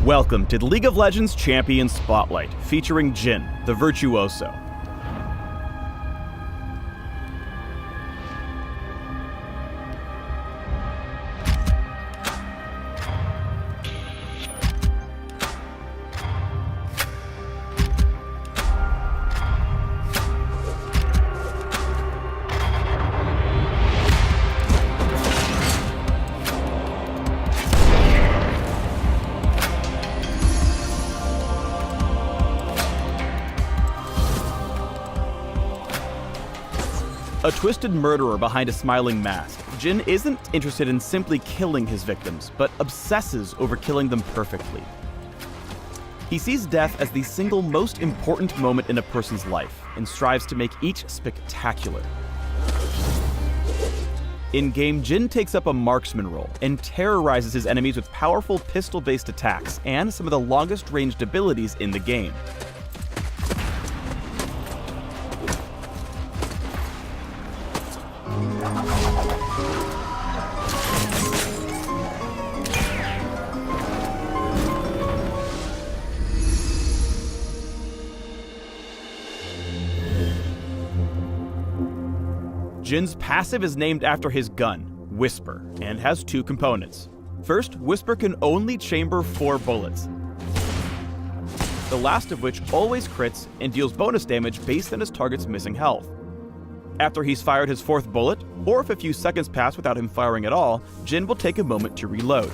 Welcome to the League of Legends Champion Spotlight, featuring Jhin, the Virtuoso. A twisted murderer behind a smiling mask, Jhin isn't interested in simply killing his victims, but obsesses over killing them perfectly. He sees death as the single most important moment in a person's life, and strives to make each spectacular. In-game, Jhin takes up a marksman role, and terrorizes his enemies with powerful pistol-based attacks, and some of the longest-ranged abilities in the game. Jhin's passive is named after his gun, Whisper, and has two components. First, Whisper can only chamber 4 bullets, the last of which always crits and deals bonus damage based on his target's missing health. After he's fired his 4th bullet, or if a few seconds pass without him firing at all, Jhin will take a moment to reload.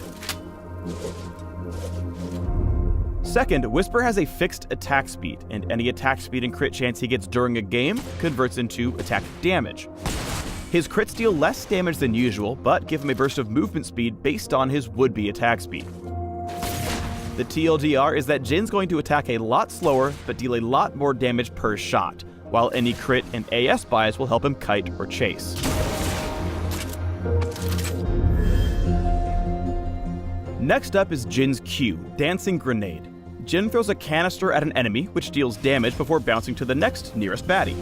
Second, Whisper has a fixed attack speed, and any attack speed and crit chance he gets during a game converts into attack damage. His crits deal less damage than usual, but give him a burst of movement speed based on his would-be attack speed. The TLDR is that Jhin's going to attack a lot slower, but deal a lot more damage per shot, while any crit and AS buys will help him kite or chase. Next up is Jhin's Q, Dancing Grenade. Jhin throws a canister at an enemy, which deals damage before bouncing to the next nearest baddie.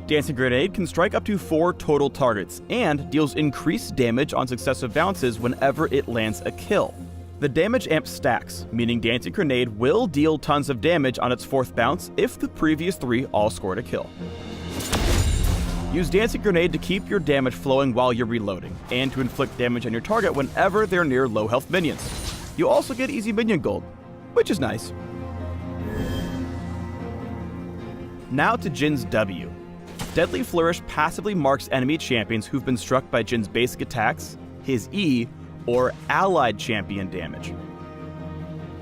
Dancing Grenade can strike up to 4 total targets, and deals increased damage on successive bounces whenever it lands a kill. The damage amp stacks, meaning Dancing Grenade will deal tons of damage on its 4th bounce if the previous 3 all scored a kill. Use Dancing Grenade to keep your damage flowing while you're reloading, and to inflict damage on your target whenever they're near low health minions. You also get easy minion gold, which is nice. Now to Jhin's W. Deadly Flourish passively marks enemy champions who've been struck by Jhin's basic attacks, his E, or allied champion damage.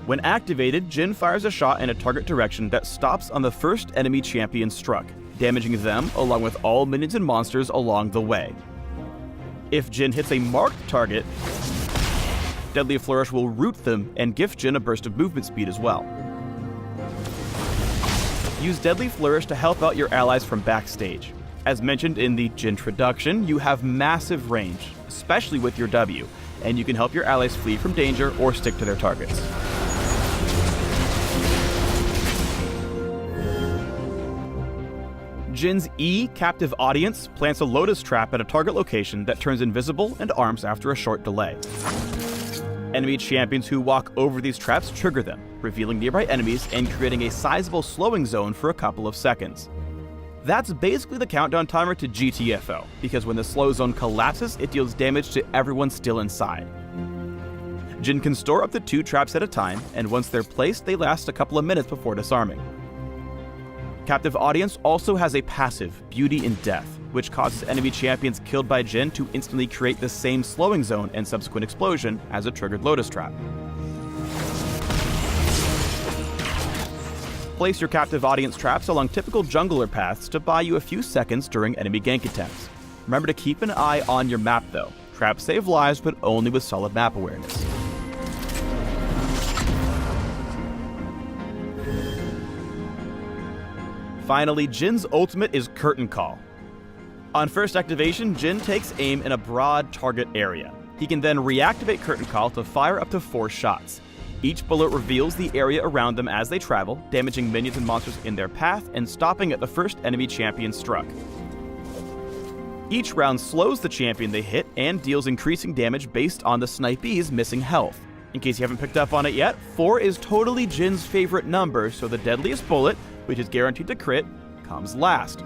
When activated, Jhin fires a shot in a target direction that stops on the first enemy champion struck, damaging them along with all minions and monsters along the way. If Jhin hits a marked target, Deadly Flourish will root them and gift Jhin a burst of movement speed as well. Use Deadly Flourish to help out your allies from backstage. As mentioned in the Jhintroduction, you have massive range, especially with your W, and you can help your allies flee from danger or stick to their targets. Jhin's E, Captive Audience, plants a Lotus Trap at a target location that turns invisible and arms after a short delay. Enemy champions who walk over these traps trigger them, revealing nearby enemies and creating a sizable slowing zone for a couple of seconds. That's basically the countdown timer to GTFO, because when the slow zone collapses, it deals damage to everyone still inside. Jhin can store up to 2 traps at a time, and once they're placed, they last a couple of minutes before disarming. Captive Audience also has a passive, Beauty in Death, which causes enemy champions killed by Jhin to instantly create the same slowing zone and subsequent explosion as a triggered Lotus Trap. Place your Captive Audience traps along typical jungler paths to buy you a few seconds during enemy gank attempts. Remember to keep an eye on your map though. Traps save lives, but only with solid map awareness. Finally, Jhin's ultimate is Curtain Call. On first activation, Jhin takes aim in a broad target area. He can then reactivate Curtain Call to fire up to 4 shots. Each bullet reveals the area around them as they travel, damaging minions and monsters in their path and stopping at the first enemy champion struck. Each round slows the champion they hit and deals increasing damage based on the snipee's missing health. In case you haven't picked up on it yet, 4 is totally Jin's favorite number, so the deadliest bullet, which is guaranteed to crit, comes last.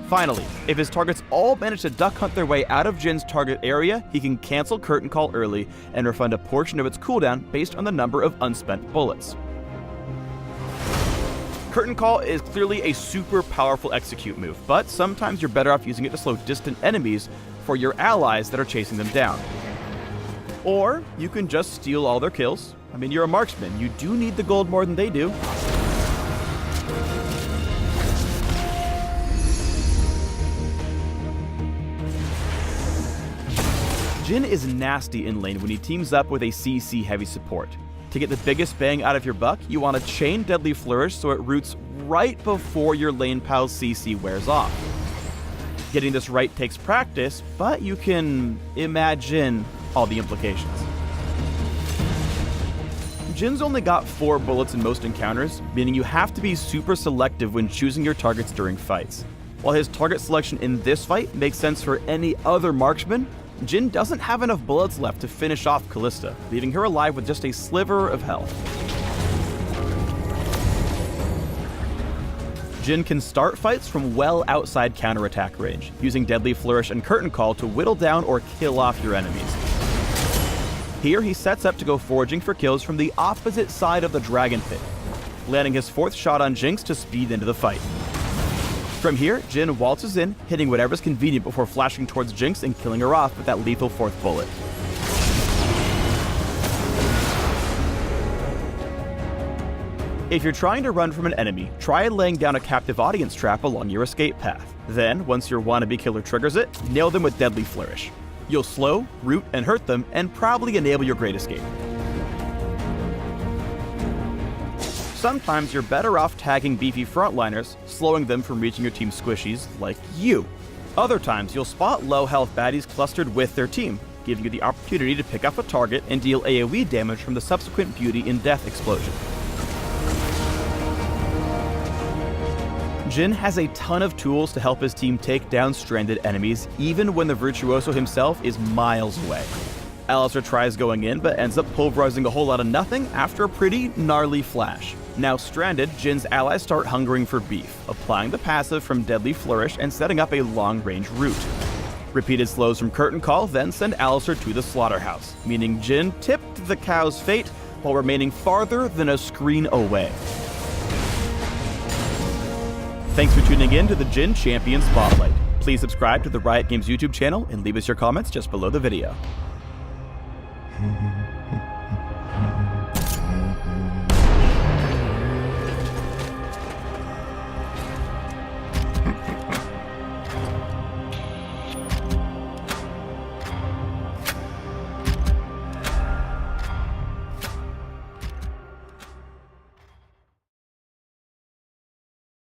Finally, if his targets all manage to duck hunt their way out of Jin's target area, he can cancel Curtain Call early and refund a portion of its cooldown based on the number of unspent bullets. Curtain Call is clearly a super powerful execute move, but sometimes you're better off using it to slow distant enemies for your allies that are chasing them down. Or you can just steal all their kills. I mean, you're a marksman, you do need the gold more than they do. Jhin is nasty in lane when he teams up with a CC heavy support. To get the biggest bang out of your buck, you want to chain Deadly Flourish so it roots right before your lane pal's CC wears off. Getting this right takes practice, but you can imagine all the implications. Jin's only got 4 bullets in most encounters, meaning you have to be super selective when choosing your targets during fights. While his target selection in this fight makes sense for any other marksman, Jhin doesn't have enough bullets left to finish off Kalista, leaving her alive with just a sliver of health. Jhin can start fights from well outside counterattack range, using Deadly Flourish and Curtain Call to whittle down or kill off your enemies. Here he sets up to go foraging for kills from the opposite side of the Dragon Pit, landing his 4th shot on Jinx to speed into the fight. From here, Jhin waltzes in, hitting whatever's convenient before flashing towards Jinx and killing her off with that lethal 4th bullet. If you're trying to run from an enemy, try laying down a captive audience trap along your escape path. Then, once your wannabe killer triggers it, nail them with Deadly Flourish. You'll slow, root, and hurt them, and probably enable your Great Escape. Sometimes you're better off tagging beefy frontliners, slowing them from reaching your team's squishies, like you. Other times you'll spot low health baddies clustered with their team, giving you the opportunity to pick up a target and deal AoE damage from the subsequent Beauty in Death explosion. Jhin has a ton of tools to help his team take down stranded enemies, even when the virtuoso himself is miles away. Alistar tries going in, but ends up pulverizing a whole lot of nothing after a pretty gnarly flash. Now stranded, Jin's allies start hungering for beef, applying the passive from Deadly Flourish and setting up a long-range route. Repeated slows from Curtain Call then send Alistar to the slaughterhouse, meaning Jhin tipped the cow's fate while remaining farther than a screen away. Thanks for tuning in to the Jhin Champion Spotlight. Please subscribe to the Riot Games YouTube channel and leave us your comments just below the video.